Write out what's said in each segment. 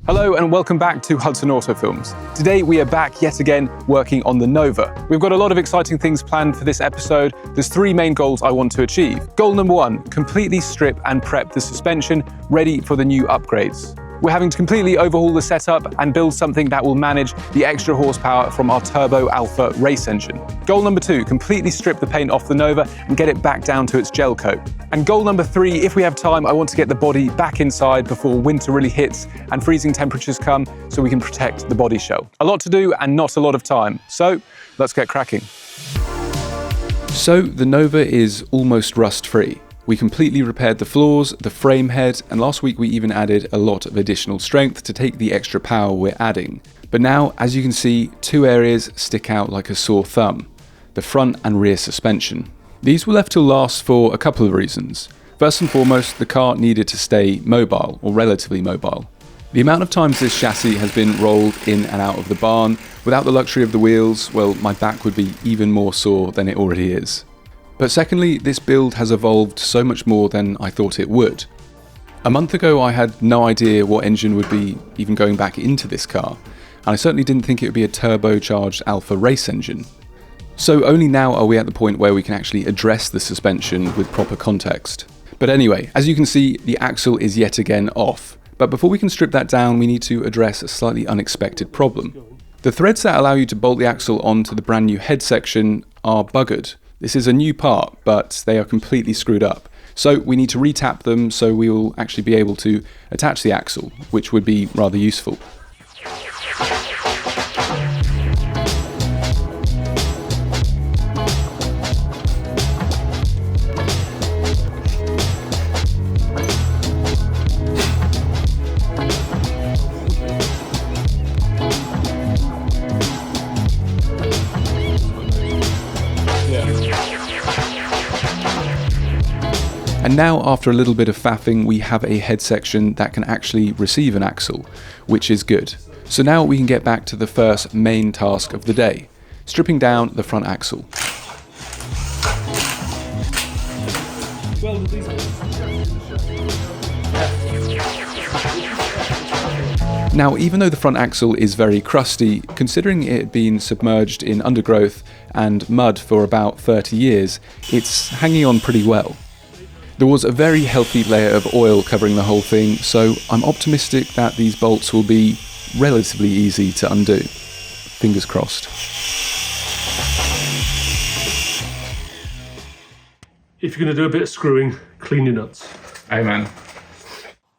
Hello and welcome back to Hudson Auto Films. Today we are back yet again working on the Nova. We've got a lot of exciting things planned for this episode. There's three main goals I want to achieve. Goal number one, completely strip and prep the suspension ready for the new upgrades. We're having to completely overhaul the setup and build something that will manage the extra horsepower from our Turbo Alpha race engine. Goal number two, completely strip the paint off the Nova and get it back down to its gel coat. And goal number three, if we have time, I want to get the body back inside before winter really hits and freezing temperatures come so we can protect the body shell. A lot to do and not a lot of time. So let's get cracking. So the Nova is almost rust-free. We completely repaired the floors, the frame head, and last week we even added a lot of additional strength to take the extra power we're adding. But now, as you can see, two areas stick out like a sore thumb: the front and rear suspension. These were left to last for a couple of reasons. First and foremost, the car needed to stay mobile, or relatively mobile. The amount of times this chassis has been rolled in and out of the barn, without the luxury of the wheels, well, my back would be even more sore than it already is. But secondly, this build has evolved so much more than I thought it would. A month ago I had no idea what engine would be even going back into this car, and I certainly didn't think it would be a turbocharged Alpha race engine. So only now are we at the point where we can actually address the suspension with proper context. But anyway, as you can see, the axle is yet again off. But before we can strip that down, we need to address a slightly unexpected problem. The threads that allow you to bolt the axle onto the brand new head section are buggered. This is a new part, but they are completely screwed up. So we need to retap them so we will actually be able to attach the axle, which would be rather useful. And now, after a little bit of faffing, we have a head section that can actually receive an axle, which is good. So now we can get back to the first main task of the day, stripping down the front axle. Now, even though the front axle is very crusty, considering it had been submerged in undergrowth and mud for about 30 years, it's hanging on pretty well. There was a very healthy layer of oil covering the whole thing, so I'm optimistic that these bolts will be relatively easy to undo. Fingers crossed. If you're going to do a bit of screwing, clean your nuts. Amen.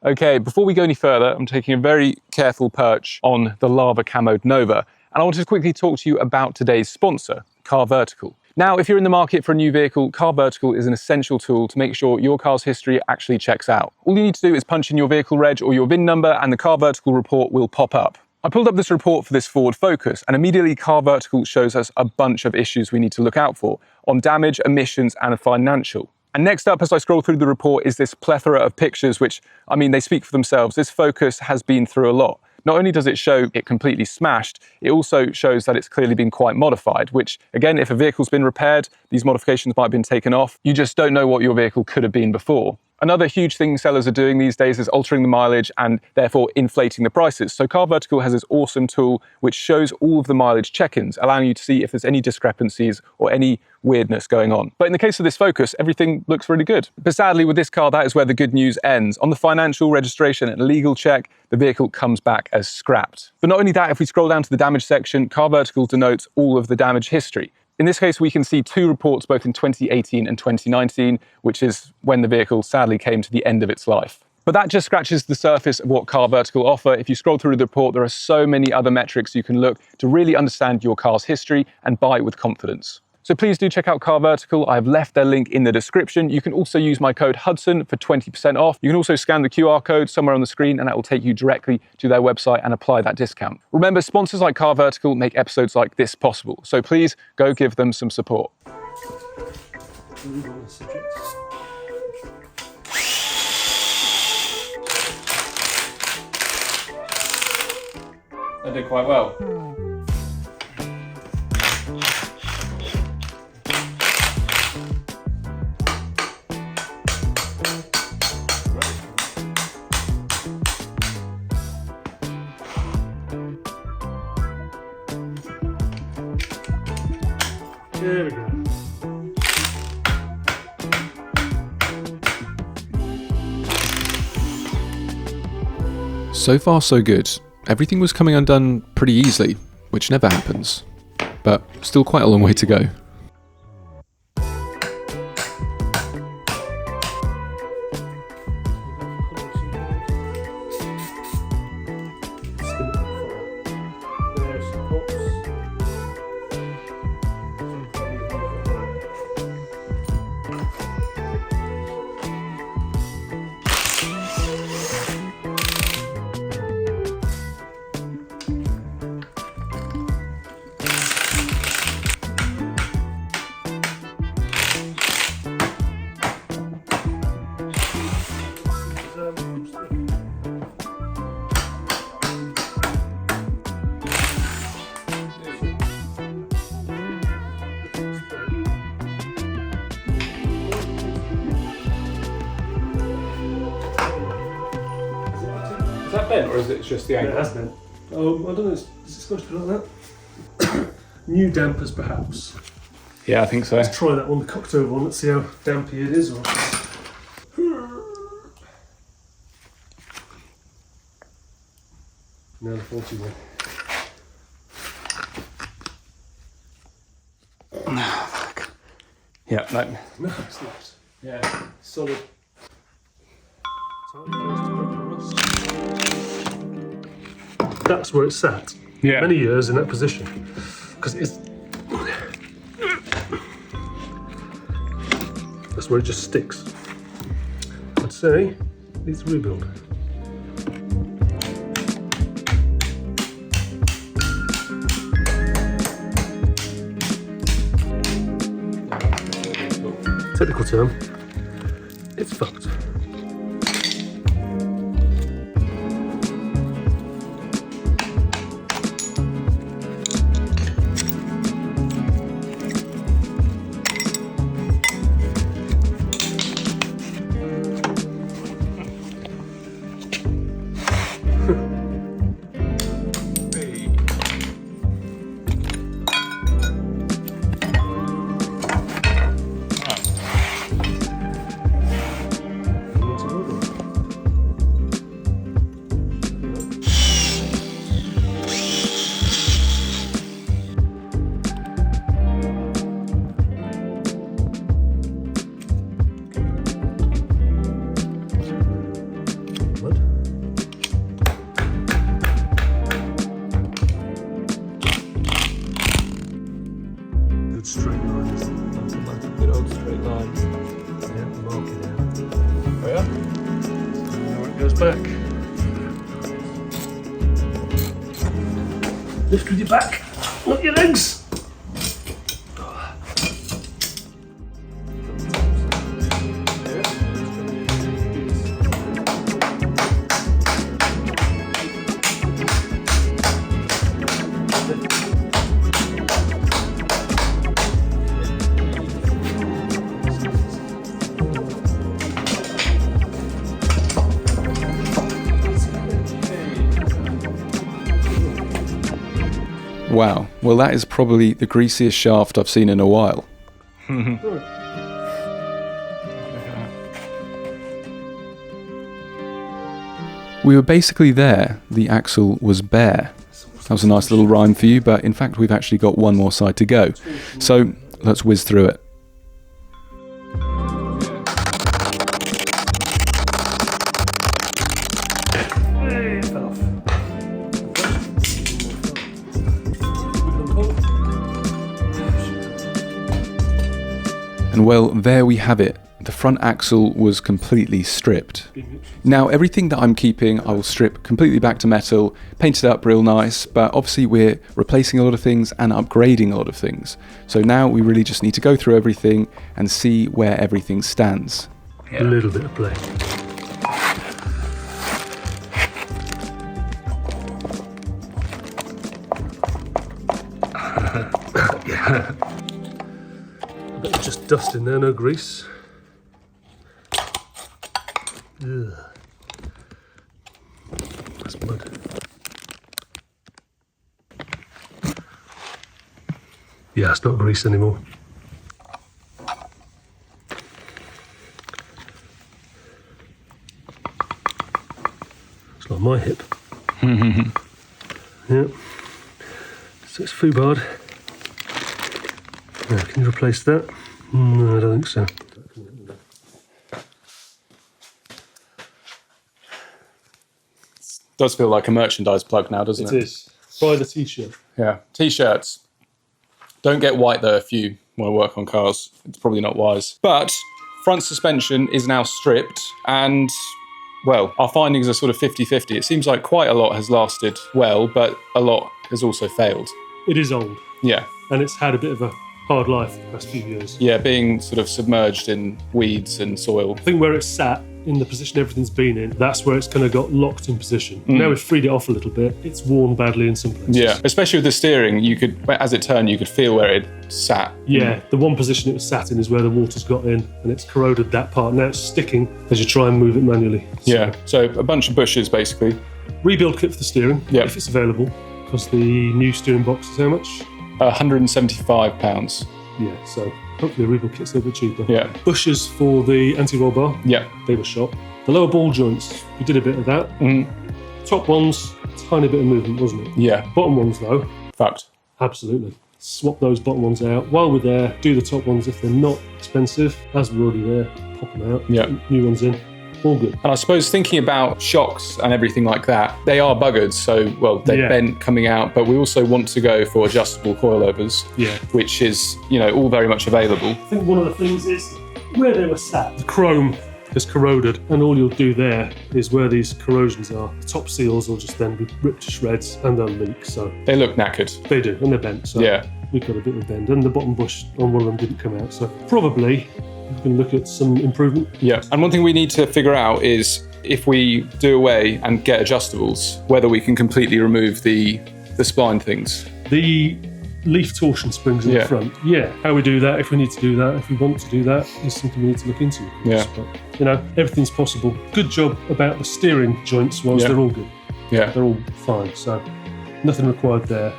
Okay, before we go any further, I'm taking a very careful perch on the lava camoed Nova, and I wanted to quickly talk to you about today's sponsor, CarVertical. Now, if you're in the market for a new vehicle, CarVertical is an essential tool to make sure your car's history actually checks out. All you need to do is punch in your vehicle reg or your VIN number and the CarVertical report will pop up. I pulled up this report for this Ford Focus and immediately CarVertical shows us a bunch of issues we need to look out for on damage, emissions and financial. And next up, as I scroll through the report, is this plethora of pictures which, I mean, they speak for themselves. This Focus has been through a lot. Not only does it show it completely smashed, it also shows that it's clearly been quite modified, which again, if a vehicle's been repaired, these modifications might have been taken off. You just don't know what your vehicle could have been before. Another huge thing sellers are doing these days is altering the mileage and therefore inflating the prices. So CarVertical has this awesome tool which shows all of the mileage check-ins, allowing you to see if there's any discrepancies or any weirdness going on. But in the case of this Focus, everything looks really good. But sadly with this car, that is where the good news ends. On the financial, registration and legal check, the vehicle comes back as scrapped. But not only that, if we scroll down to the damage section, CarVertical denotes all of the damage history. In this case, we can see two reports both in 2018 and 2019, which is when the vehicle sadly came to the end of its life. But that just scratches the surface of what CarVertical offer. If you scroll through the report, there are so many other metrics you can look to really understand your car's history and buy it with confidence. So please do check out CarVertical. I've left their link in the description. You can also use my code Hudson for 20% off. You can also scan the QR code somewhere on the screen and that will take you directly to their website and apply that discount. Remember, sponsors like CarVertical make episodes like this possible. So please go give them some support. They did quite well. There we go. So far so good. Everything was coming undone pretty easily, which never happens. But still quite a long way to go. Is that bent or is it just the Yeah, angle? it has been. I don't know, is it supposed to be like that? New dampers perhaps. Yeah, I think so. Let's try that one, the cocked over one, let's see how dampy it is. Or... Now the 41. Yeah, no. No, it's not. Yeah. Solid. That's where it sat. Yeah. Many years in that position. Because it's... That's where it just sticks. I'd say it needs a rebuild. Technical term, it's fucked. Good straight lines. Good old straight lines. Yeah, mark it out. Oh yeah? Now it goes back. Lift with your back, not your legs. Wow, well that is probably the greasiest shaft I've seen in a while. We were basically there, the axle was bare. That was a nice little rhyme for you, but in fact we've actually got one more side to go. So let's whiz through it. Hey, it fell off. And well, there we have it. The front axle was completely stripped. Now everything that I'm keeping I will strip completely back to metal, paint it up real nice, but obviously we're replacing a lot of things and upgrading a lot of things. So now we really just need to go through everything and see where everything stands. A little bit of play. Yeah. A bit of just dust in there, no grease. Ugh. That's mud. Yeah, it's not greased anymore. It's not my hip. Yeah. So it's foobarred. Now, can you replace that? No, I don't think so. Does feel like a merchandise plug now, doesn't it? It is. Buy the t-shirt. Yeah. T-shirts. Don't get white though if you want to work on cars. It's probably not wise. But front suspension is now stripped and, well, our findings are sort of 50-50. It seems like quite a lot has lasted well, but a lot has also failed. It is old. Yeah. And it's had a bit of a hard life the past few years. Yeah, being sort of submerged in weeds and soil. I think where it's sat, in the position everything's been in, that's where it's kind of got locked in position. Now we've freed it off a little bit. It's worn badly in some places. Yeah, especially with the steering, you could, as it turned, you could feel where it sat. Yeah, the one position it was sat in is where the water's got in, and it's corroded that part. Now it's sticking as you try and move it manually. Yeah, so a bunch of bushes basically. Rebuild kit for the steering, Yep. if it's available, because the new steering box is how much? £175. Yeah, so hopefully the rebuild kit's a little bit cheaper. Yeah. Bushers for the anti-roll bar, Yeah. they were shot. The lower ball joints, we did a bit of that. Top ones, tiny bit of movement, wasn't it? Yeah. Bottom ones though, Fucked. absolutely. Swap those bottom ones out. While we're there, do the top ones if they're not expensive. As we're already there, pop them out. Yeah. New ones in. All good. And I suppose thinking about shocks and everything like that, they are buggered, so, well, they're Yeah. bent coming out, but we also want to go for adjustable coilovers, Yeah. which is, you know, all very much available. I think one of the things is where they were sat, the chrome is corroded, and all you'll do there is where these corrosions are. The top seals will just then be ripped to shreds and they'll leak. So They look knackered. they do, and they're bent. So Yeah. we've got a bit of a bend, and the bottom bush on one of them didn't come out. So probably we can look at some improvement. Yeah. And one thing we need to figure out is if we do away and get adjustables, whether we can completely remove the spline things. The leaf torsion springs in Yeah. the front. Yeah, how we do that, if we need to do that, if we want to do that, is something we need to look into. Of course. Yeah. But, you know, everything's possible. Good job about the steering joints, whilst Yeah. they're all good. Yeah. They're all fine, so nothing required there.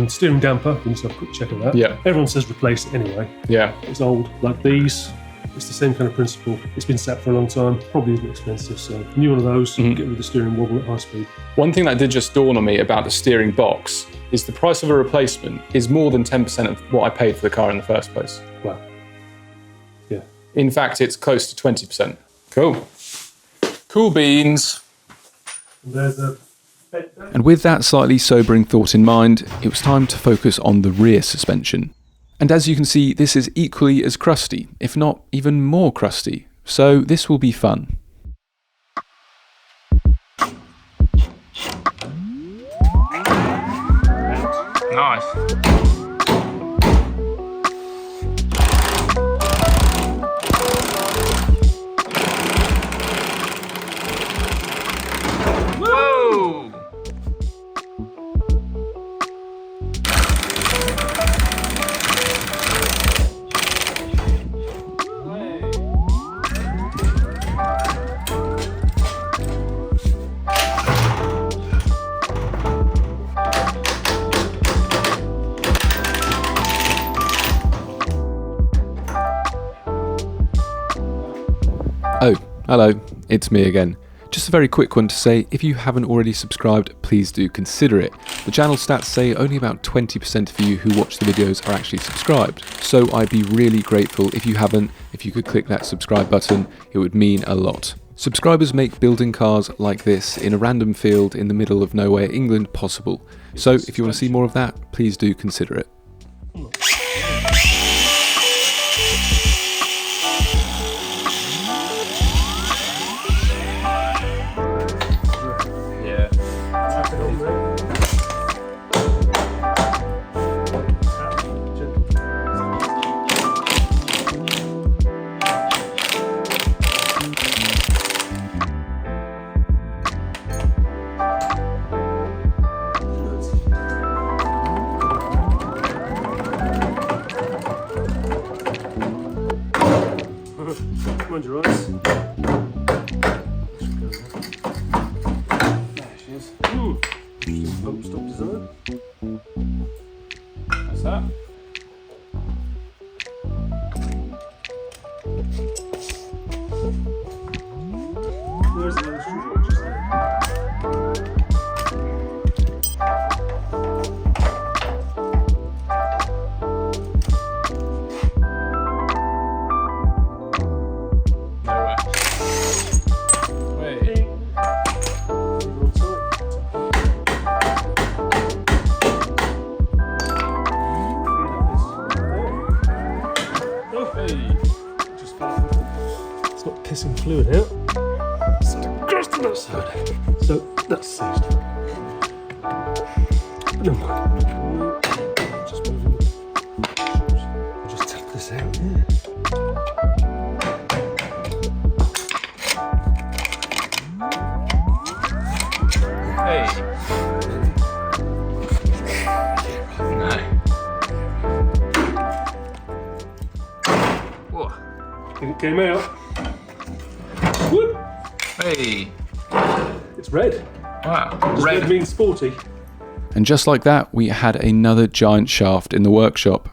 Steering damper, we need to have a quick check of that. Yeah. Everyone says replace it anyway. Yeah. It's old, like these. It's the same kind of principle. It's been sat for a long time, probably isn't expensive, so new one of those, get rid of the steering wobble at high speed. One thing that did just dawn on me about the steering box is the price of a replacement is more than 10% of what I paid for the car in the first place. Wow. Yeah. In fact, it's close to 20%. Cool. Cool beans. And there's a And with that slightly sobering thought in mind, it was time to focus on the rear suspension. And as you can see, this is equally as crusty, if not even more crusty. So this will be fun. Nice. Whoa! Oh, hello, it's me again. Just a very quick one to say, if you haven't already subscribed, please do consider it. The channel stats say only about 20% of you who watch the videos are actually subscribed. So I'd be really grateful if you haven't, if you could click that subscribe button, it would mean a lot. Subscribers make building cars like this in a random field in the middle of nowhere, England possible. So if you want to see more of that, please do consider it. Mind your eyes. There she is. Bump stop design. That's that. fluid out. Set across to that side. So that's saved. Never mind. Just moving. I'll just tap this out. Yeah. Hey. No. Whoa. And it came out. Whoop. Hey. It's red. Wow. Does red mean sporty? And just like that, we had another giant shaft in the workshop.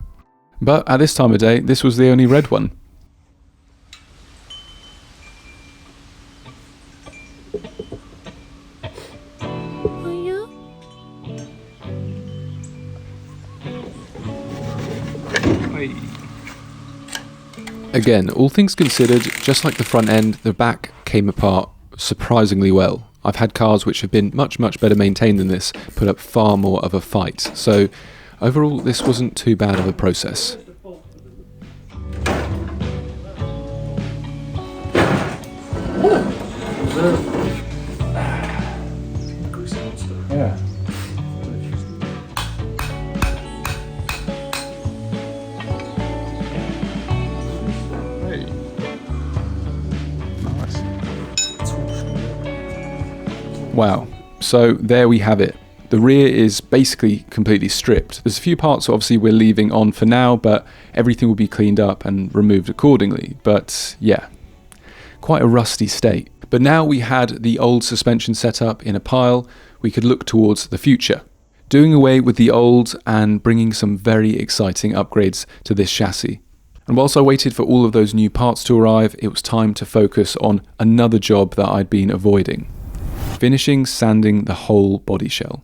But at this time of day, this was the only red one. Hey. Again, all things considered, just like the front end, the back came apart surprisingly well. I've had cars which have been much better maintained than this, put up far more of a fight. So overall, this wasn't too bad of a process. Yeah. Hey. Nice. Wow, so there we have it. The rear is basically completely stripped. There's a few parts obviously we're leaving on for now, but everything will be cleaned up and removed accordingly. But yeah, quite a rusty state. But now we had the old suspension set up in a pile, we could look towards the future. Doing away with the old and bringing some very exciting upgrades to this chassis. And whilst I waited for all of those new parts to arrive, it was time to focus on another job that I'd been avoiding. Finishing sanding the whole body shell.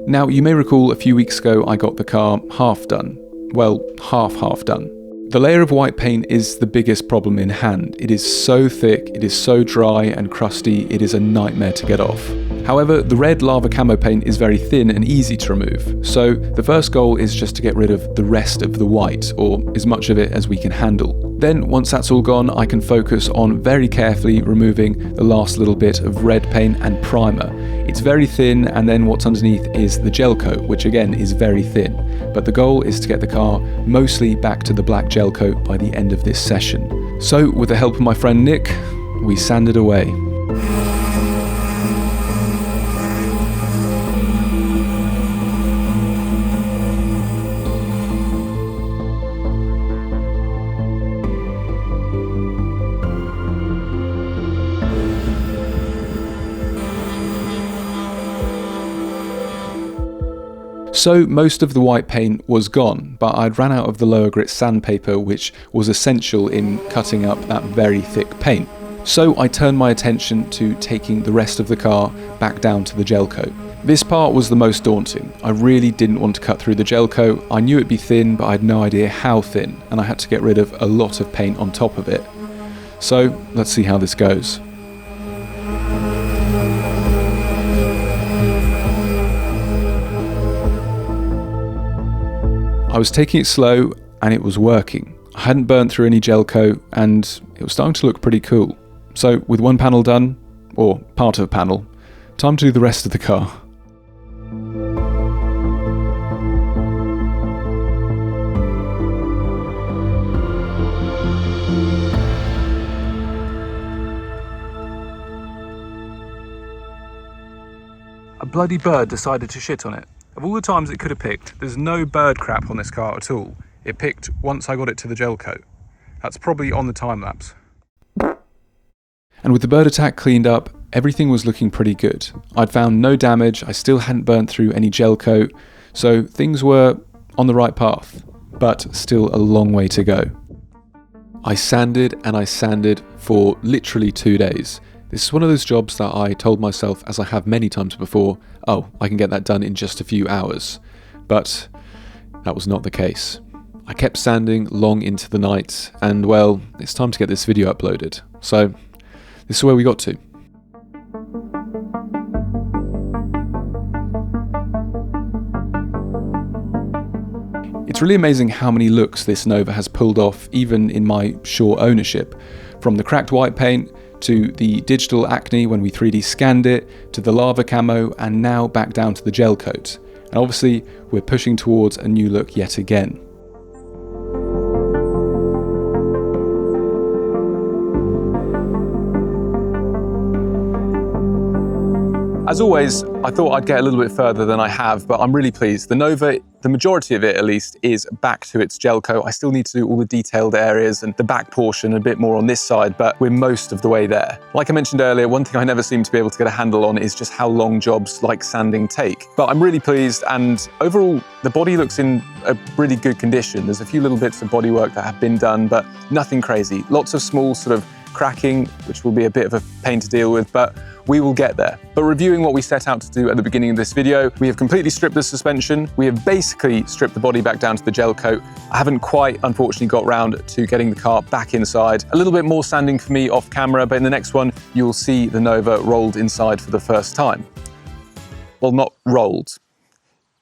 Now, you may recall a few weeks ago I got the car half done. Well, half done. The layer of white paint is the biggest problem in hand. It is so thick, it is so dry and crusty, it is a nightmare to get off. However, the red lava camo paint is very thin and easy to remove, so the first goal is just to get rid of the rest of the white, or as much of it as we can handle. Then, once that's all gone, I can focus on very carefully removing the last little bit of red paint and primer. It's very thin, and then what's underneath is the gel coat, which again is very thin. But the goal is to get the car mostly back to the black gel coat by the end of this session. So, with the help of my friend Nick, we sanded away. So most of the white paint was gone, but I'd ran out of the lower grit sandpaper, which was essential in cutting up that very thick paint. So I turned my attention to taking the rest of the car back down to the gel coat. This part was the most daunting. I really didn't want to cut through the gel coat. I knew it'd be thin, but I had no idea how thin, and I had to get rid of a lot of paint on top of it. So let's see how this goes. I was taking it slow and it was working. I hadn't burnt through any gel coat and it was starting to look pretty cool. So with one panel done, or part of a panel, time to do the rest of the car. A bloody bird decided to shit on it. Of all the times it could have picked, there's no bird crap on this car at all. It picked once I got it to the gel coat. That's probably on the time lapse. And with the bird attack cleaned up, everything was looking pretty good. I'd found no damage, I still hadn't burnt through any gel coat, so things were on the right path, but still a long way to go. I sanded and I sanded for literally 2 days. This is one of those jobs that I told myself, as I have many times before, oh, I can get that done in just a few hours. But that was not the case. I kept sanding long into the night, and well, it's time to get this video uploaded. So, this is where we got to. It's It's really amazing how many looks this Nova has pulled off, even in my short ownership. From the cracked white paint, to the digital acne when we 3D scanned it, to the lava camo, and now back down to the gel coat. And obviously, we're pushing towards a new look yet again. As always, I thought I'd get a little bit further than I have, but I'm really pleased. The Nova, the majority of it at least, is back to its gel coat. I still need to do all the detailed areas and the back portion a bit more on this side, but we're most of the way there. Like I mentioned earlier, one thing I never seem to be able to get a handle on is just how long jobs like sanding take. But I'm really pleased, and overall, the body looks in a really good condition. There's a few little bits of bodywork that have been done, but nothing crazy. Lots of small sort of cracking, which will be a bit of a pain to deal with, but we will get there. But reviewing what we set out to do at the beginning of this video, we have completely stripped the suspension. We have basically stripped the body back down to the gel coat. I haven't quite, unfortunately, got round to getting the car back inside. A little bit more sanding for me off camera, but in the next one, you'll see the Nova rolled inside for the first time. Well, not rolled.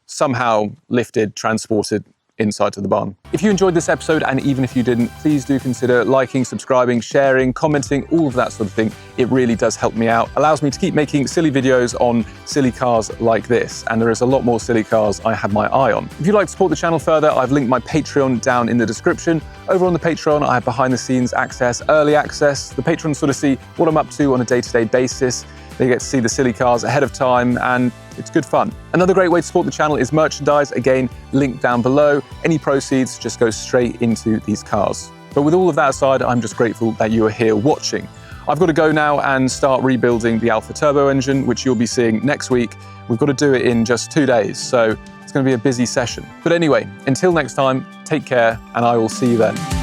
Somehow lifted, transported inside to the barn. If you enjoyed this episode, and even if you didn't, please do consider liking, subscribing, sharing, commenting, all of that sort of thing. It really does help me out. Allows me to keep making silly videos on silly cars like this, and there is a lot more silly cars I have my eye on. If you'd like to support the channel further, I've linked my Patreon down in the description. Over on the Patreon, I have behind the scenes access, early access. The patrons sort of see what I'm up to on a day-to-day basis. They get to see the silly cars ahead of time, and it's good fun. Another great way to support the channel is merchandise, again, linked down below. Any proceeds just go straight into these cars. But with all of that aside, I'm just grateful that you are here watching. I've got to go now and start rebuilding the Alpha Turbo engine, which you'll be seeing next week. We've got to do it in just 2 days, so it's going to be a busy session. But anyway, until next time, take care, and I will see you then.